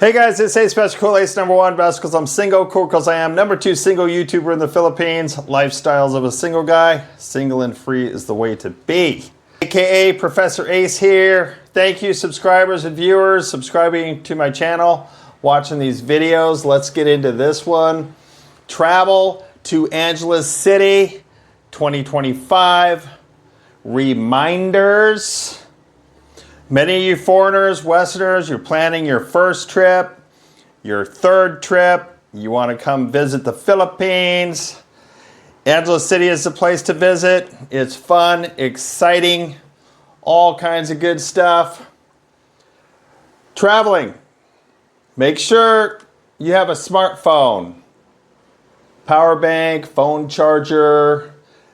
Hey guys, it's Ace Best Cool Ace #1, best because I'm single, cool because I am. #2 single YouTuber in the Philippines. Lifestyles of a single guy. Single and free is the way to be. AKA Professor Ace here. Thank you subscribers and viewers subscribing to my channel, watching these videos. Let's get into this one. Travel to Angeles City 2025. Reminders. Many of you foreigners, Westerners, you're planning your first trip, your third trip, you want to come visit the Philippines. Angeles City is the place to visit. It's fun, exciting, all kinds of good stuff. Traveling. Make sure you have a smartphone, power bank, phone charger.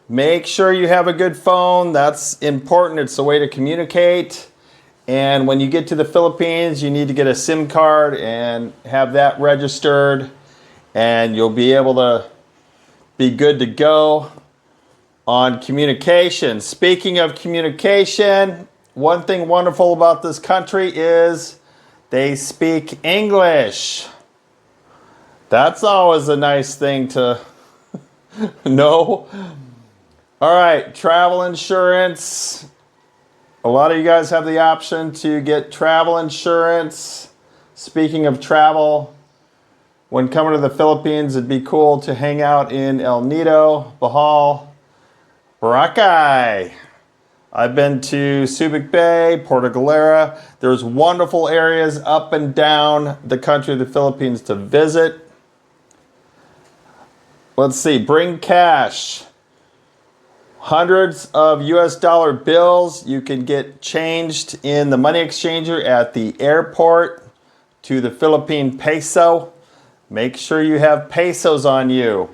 Make sure you have a good phone. That's important. It's a way to communicate. And when you get to the Philippines, you need to get a SIM card and have that registered, and you'll be able to be good to go on communication. Speaking of communication, one thing wonderful about this country is they speak English. That's always a nice thing to know. All right, travel insurance. A lot of you guys have the option to get travel insurance. Speaking of travel, when coming to the Philippines, it'd be cool to hang out in El Nido, Bohol, Boracay. I've been to Subic Bay, Puerto Galera. There's wonderful areas up and down the country of the Philippines to visit. Let's see, bring cash. Hundreds of US dollar bills you can get changed in the money exchanger at the airport to the Philippine peso. Make sure you have pesos on you.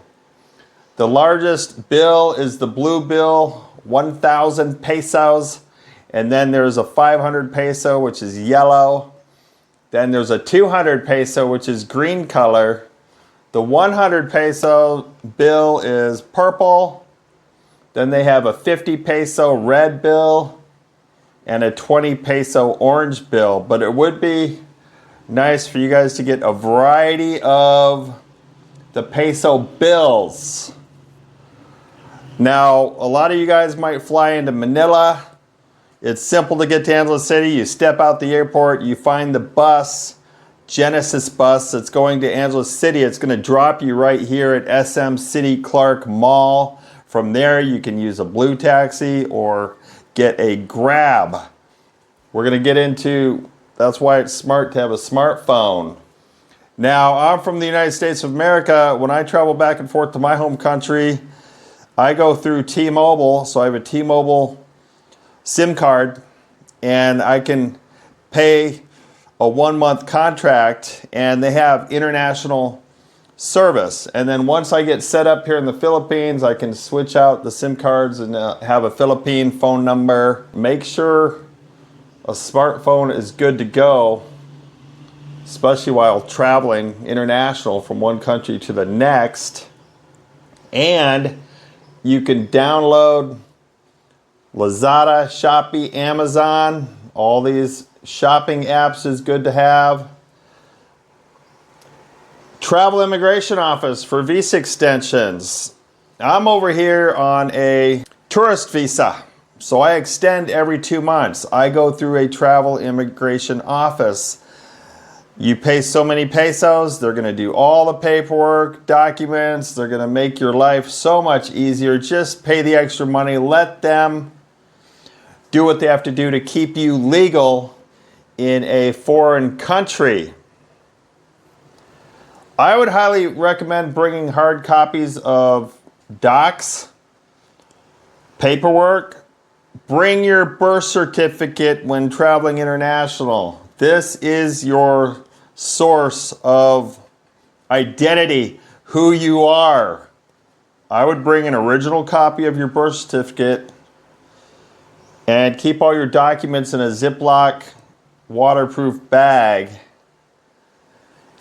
The largest bill is the blue bill, 1,000 pesos. And then there's a 500 peso, which is yellow. Then there's a 200 peso, which is green color. The 100 peso bill is purple. Then they have a 50 peso red bill and a 20 peso orange bill. But it would be nice for you guys to get a variety of the peso bills. Now, a lot of you guys might fly into Manila. It's simple to get to Angeles City. You step out the airport, you find the bus, Genesis bus that's going to Angeles City. It's going to drop you right here at SM City Clark Mall. From there, you can use a blue taxi or get a Grab. We're going to get into, that's why it's smart to have a smartphone. Now, I'm from the United States of America. When I travel back and forth to my home country, I go through T-Mobile. So I have a T-Mobile SIM card, and I can pay a 1-month contract, and they have international service. And then once I get set up here in the Philippines, I can switch out the SIM cards and have a Philippine phone number. Make sure a smartphone is good to go, especially while traveling international from one country to the next. And you can download Lazada, Shopee, Amazon. All these shopping apps is good to have. Travel Immigration Office for visa extensions. I'm over here on a tourist visa, so I extend every 2 months. I go through a travel immigration office. You pay so many pesos, they're going to do all the paperwork, documents, they're going to make your life so much easier. Just pay the extra money, let them do what they have to do to keep you legal in a foreign country. I would highly recommend bringing hard copies of docs, paperwork. Bring your birth certificate when traveling international. This is your source of identity, who you are. I would bring an original copy of your birth certificate and keep all your documents in a Ziploc waterproof bag.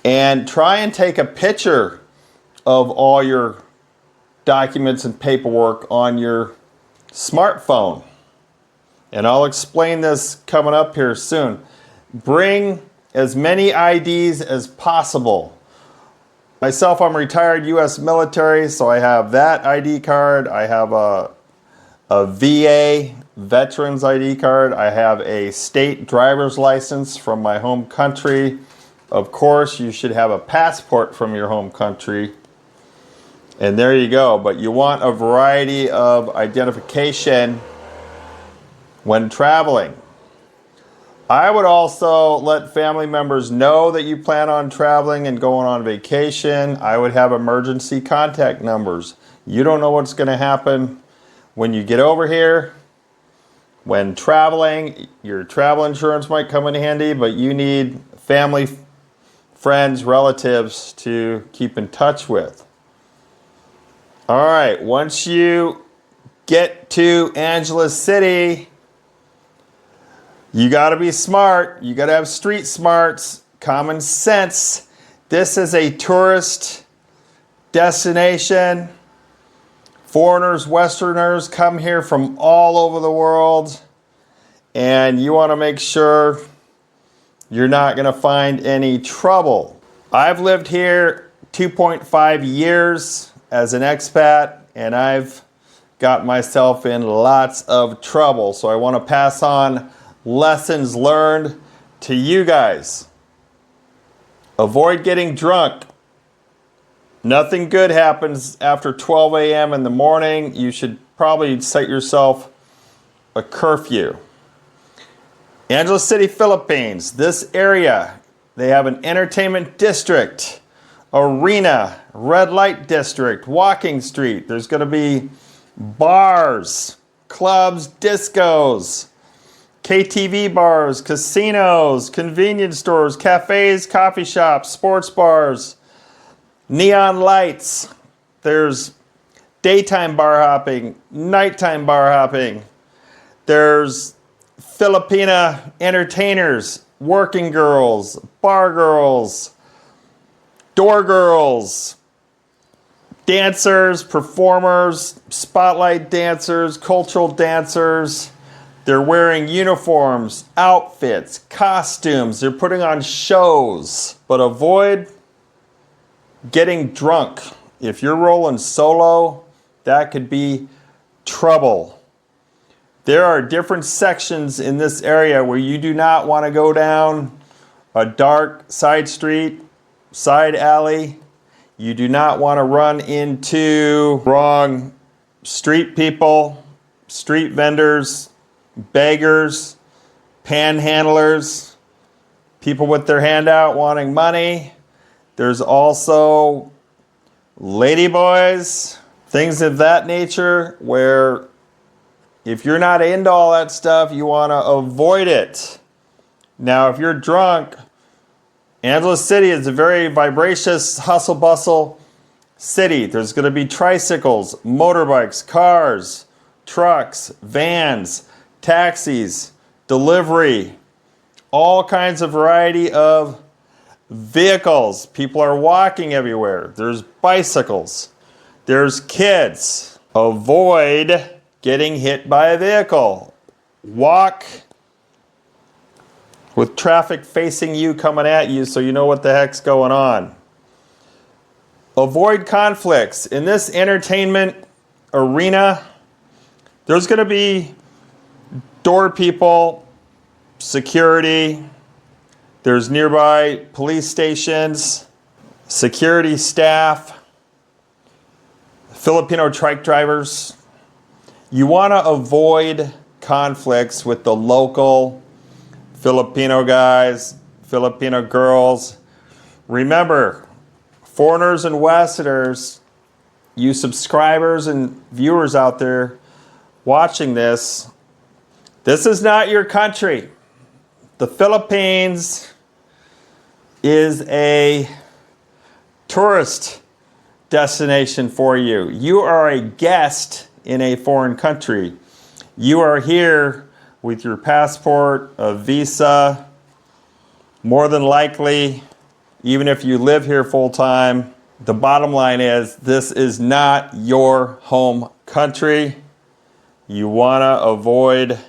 And try and take a picture of all your documents and paperwork on your smartphone. And I'll explain this coming up here soon. Bring as many IDs as possible. Myself, I'm retired U.S. military, so I have that ID card. I have a VA Veterans ID card. I have a state driver's license from my home country. Of course, you should have a passport from your home country. And there you go. But you want a variety of identification when traveling. I would also let family members know that you plan on traveling and going on vacation. I would have emergency contact numbers. You don't know what's going to happen when you get over here. When traveling, your travel insurance might come in handy, but you need family, friends, relatives to keep in touch with. All right, once you get to Angeles City, you got to be smart. You got to have street smarts, common sense. This is a tourist destination. Foreigners, Westerners come here from all over the world, and you want to make sure you're not going to find any trouble. I've lived here 2.5 years as an expat, and I've got myself in lots of trouble. So I want to pass on lessons learned to you guys. Avoid getting drunk. Nothing good happens after 12 a.m. in the morning. You should probably set yourself a curfew. Angeles City, Philippines. This area, they have an entertainment district, arena, red light district, walking street. There's going to be bars, clubs, discos, KTV bars, casinos, convenience stores, cafes, coffee shops, sports bars, neon lights. There's daytime bar hopping, nighttime bar hopping. There's Filipina entertainers, working girls, bar girls, door girls, dancers, performers, spotlight dancers, cultural dancers. They're wearing uniforms, outfits, costumes. They're putting on shows. But avoid getting drunk. If you're rolling solo, that could be trouble. There are different sections in this area where you do not want to go down a dark side street, side alley. You do not want to run into wrong street people, street vendors, beggars, panhandlers, people with their hand out wanting money. There's also ladyboys, things of that nature, where if you're not into all that stuff, you want to avoid it. Now, if you're drunk, Angeles City is a very vivacious, hustle-bustle city. There's going to be tricycles, motorbikes, cars, trucks, vans, taxis, delivery, all kinds of variety of vehicles. People are walking everywhere. There's bicycles. There's kids. Avoid getting hit by a vehicle. Walk with traffic facing you, coming at you, so you know what the heck's going on. Avoid conflicts. In this entertainment arena, there's going to be door people, security, there's nearby police stations, security staff, Filipino trike drivers. You want to avoid conflicts with the local Filipino guys, Filipino girls. Remember, foreigners and Westerners, you subscribers and viewers out there watching this, this is not your country. The Philippines is a tourist destination for you. You are a guest in a foreign country. You are here with your passport, a visa, more than likely, even if you live here full time. The bottom line is, this is not your home country. You want to avoid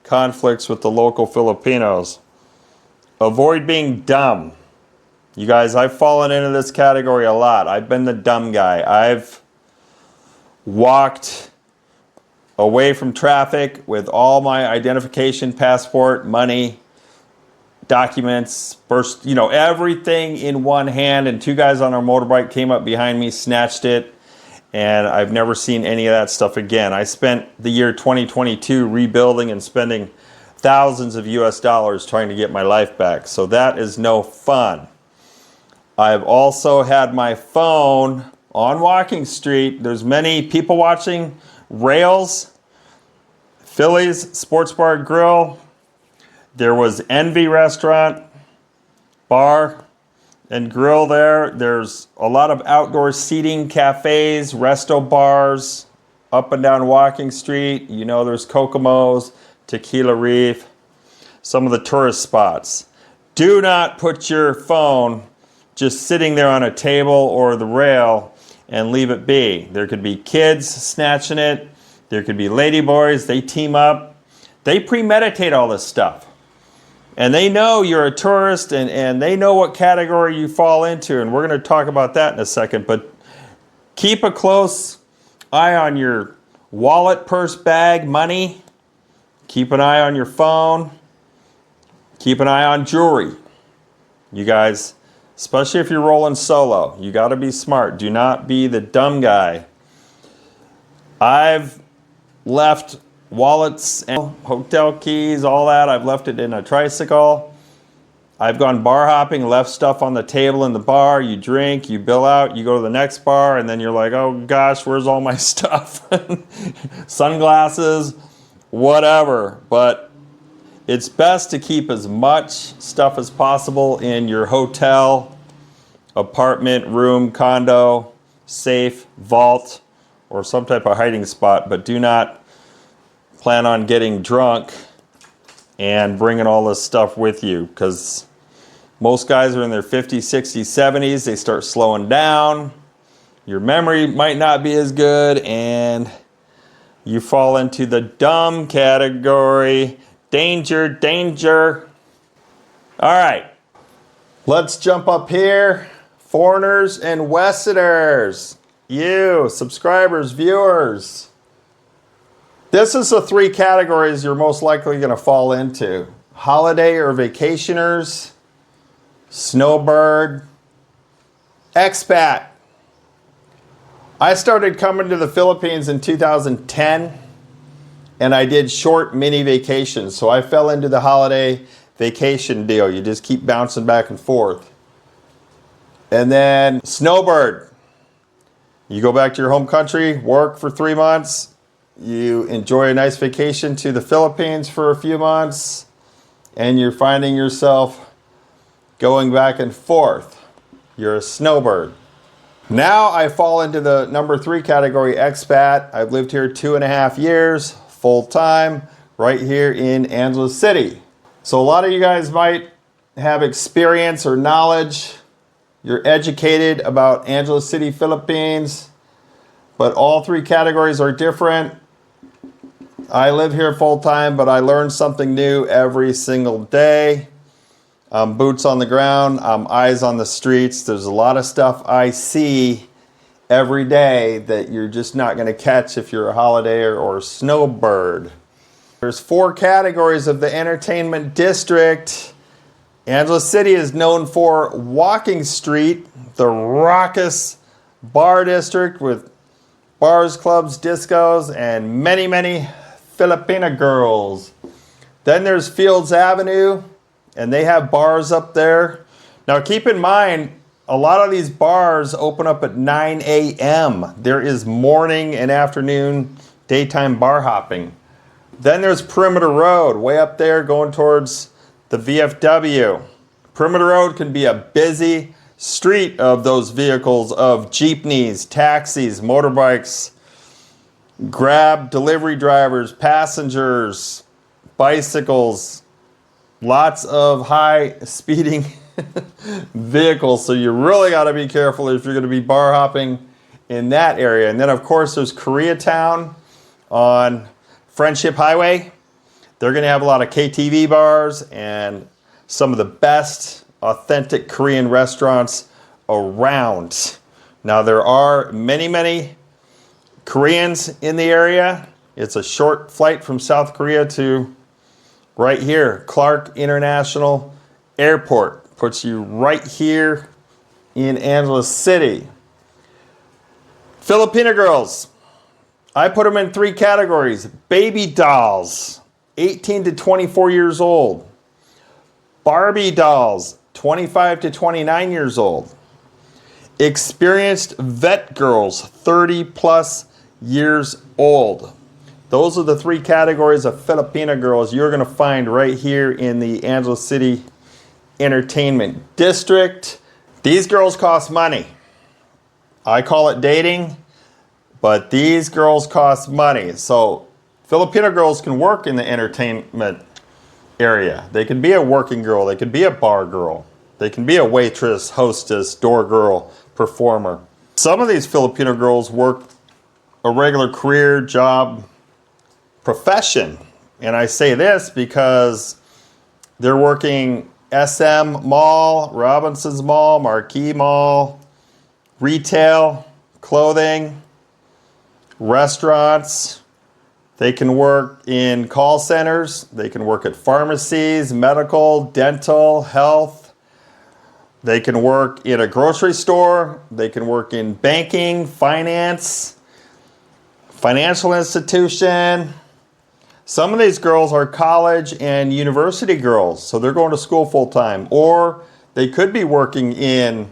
conflicts with the local Filipinos. Avoid being dumb. You guys, I've fallen into this category a lot. I've been the dumb guy. I've walked away from traffic with all my identification, passport, money, documents, first, everything in one hand, and two guys on our motorbike came up behind me, snatched it, and I've never seen any of that stuff again. I spent the year 2022 rebuilding and spending thousands of US dollars trying to get my life back, so that is no fun. I've also had my phone on Walking Street. There's many people watching. Rails, Phillies Sports Bar Grill. There was Envy Restaurant, Bar and Grill there. There's a lot of outdoor seating, cafes, resto bars up and down Walking Street. There's Kokomo's, Tequila Reef, some of the tourist spots. Do not put your phone just sitting there on a table or the rail and leave it be. There could be kids snatching it. There could be ladyboys. They team up. They premeditate all this stuff. And they know you're a tourist, and they know what category you fall into. And we're going to talk about that in a second. But keep a close eye on your wallet, purse, bag, money. Keep an eye on your phone. Keep an eye on jewelry. You guys, especially if you're rolling solo, you got to be smart. Do not be the dumb guy. I've left wallets and hotel keys, all that. I've left it in a tricycle. I've gone bar hopping, left stuff on the table in the bar. You drink, you bill out, you go to the next bar, and then you're like, oh gosh, where's all my stuff? Sunglasses, whatever. But it's best to keep as much stuff as possible in your hotel, apartment, room, condo, safe, vault, or some type of hiding spot, but do not plan on getting drunk and bringing all this stuff with you, because most guys are in their 50s, 60s, 70s. They start slowing down. Your memory might not be as good, and you fall into the dumb category. Danger, danger. All right, let's jump up here. Foreigners and Westerners. You, subscribers, viewers. This is the three categories you're most likely going to fall into. Holiday or vacationers, snowbird, expat. I started coming to the Philippines in 2010, and I did short mini vacations. So I fell into the holiday vacation deal. You just keep bouncing back and forth. And then snowbird. You go back to your home country, work for 3 months. You enjoy a nice vacation to the Philippines for a few months, and you're finding yourself going back and forth. You're a snowbird. Now I fall into the number 3 category, expat. I've lived here 2.5 years, full time, right here in Angeles City. So a lot of you guys might have experience or knowledge. You're educated about Angeles City, Philippines, but all 3 categories are different. I live here full time, but I learn something new every single day. I'm boots on the ground, I'm eyes on the streets. There's a lot of stuff I see every day that you're just not going to catch if you're a holiday or a snowbird. There's 4 categories of the entertainment district. Angeles City is known for Walking Street, the raucous bar district with bars, clubs, discos, and many, many Filipina girls. Then there's Fields Avenue, and they have bars up there. Now keep in mind, a lot of these bars open up at 9 a.m. There is morning and afternoon daytime bar hopping. Then there's Perimeter Road, way up there going towards the VFW. Perimeter Road can be a busy street of those vehicles of jeepneys, taxis, motorbikes, Grab delivery drivers, passengers, bicycles, lots of high speeding vehicles. So you really got to be careful if you're going to be bar hopping in that area. And then of course there's Koreatown on Friendship Highway. They're going to have a lot of KTV bars and some of the best authentic Korean restaurants around. Now there are many Koreans in the area. It's a short flight from South Korea to right here, Clark International Airport. Puts you right here in Angeles City. Filipina girls, I put them in 3 categories. Baby dolls, 18 to 24 years old. Barbie dolls, 25 to 29 years old. Experienced vet girls, 30 plus years old. Those are the 3 categories of Filipina girls you're going to find right here in the Angeles City Entertainment District. These girls cost money. I call it dating, but these girls cost money. So Filipina girls can work in the entertainment area. They can be a working girl. They can be a bar girl. They can be a waitress, hostess, door girl, performer. Some of these Filipino girls work a regular career, job, profession. And I say this because they're working SM Mall, Robinsons Mall, Marquee Mall, retail, clothing, restaurants. They can work in call centers. They can work at pharmacies, medical, dental, health. They can work in a grocery store. They can work in banking, finance, financial institution. Some of these girls are college and university girls, so they're going to school full time. Or they could be working in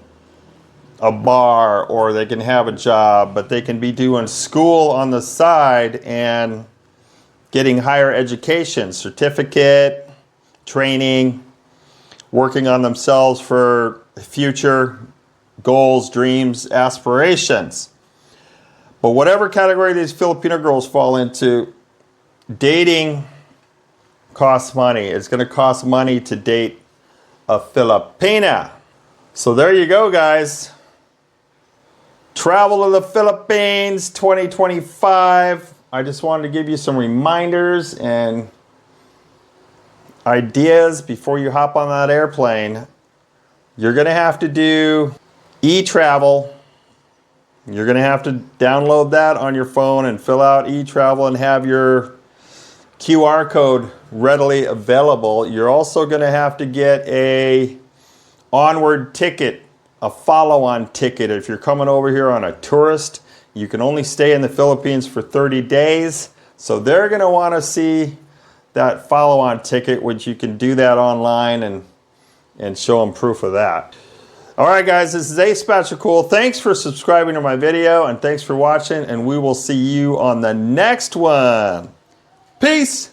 a bar, or they can have a job, but they can be doing school on the side and getting higher education, certificate, training, working on themselves for future goals, dreams, aspirations. But whatever category these Filipino girls fall into, dating costs money. It's going to cost money to date a Filipina. So there you go, guys. Travel to the Philippines 2025. I just wanted to give you some reminders and ideas before you hop on that airplane. You're going to have to do e-travel. You're going to have to download that on your phone and fill out e-travel and have your QR code readily available. You're also going to have to get a onward ticket, a follow-on ticket. If you're coming over here on a tourist, you can only stay in the Philippines for 30 days. So they're going to want to see that follow-on ticket, which you can do that online and show them proof of that. All right, guys, this is Ace Cool. Thanks for subscribing to my video, and thanks for watching, and we will see you on the next one. Peace!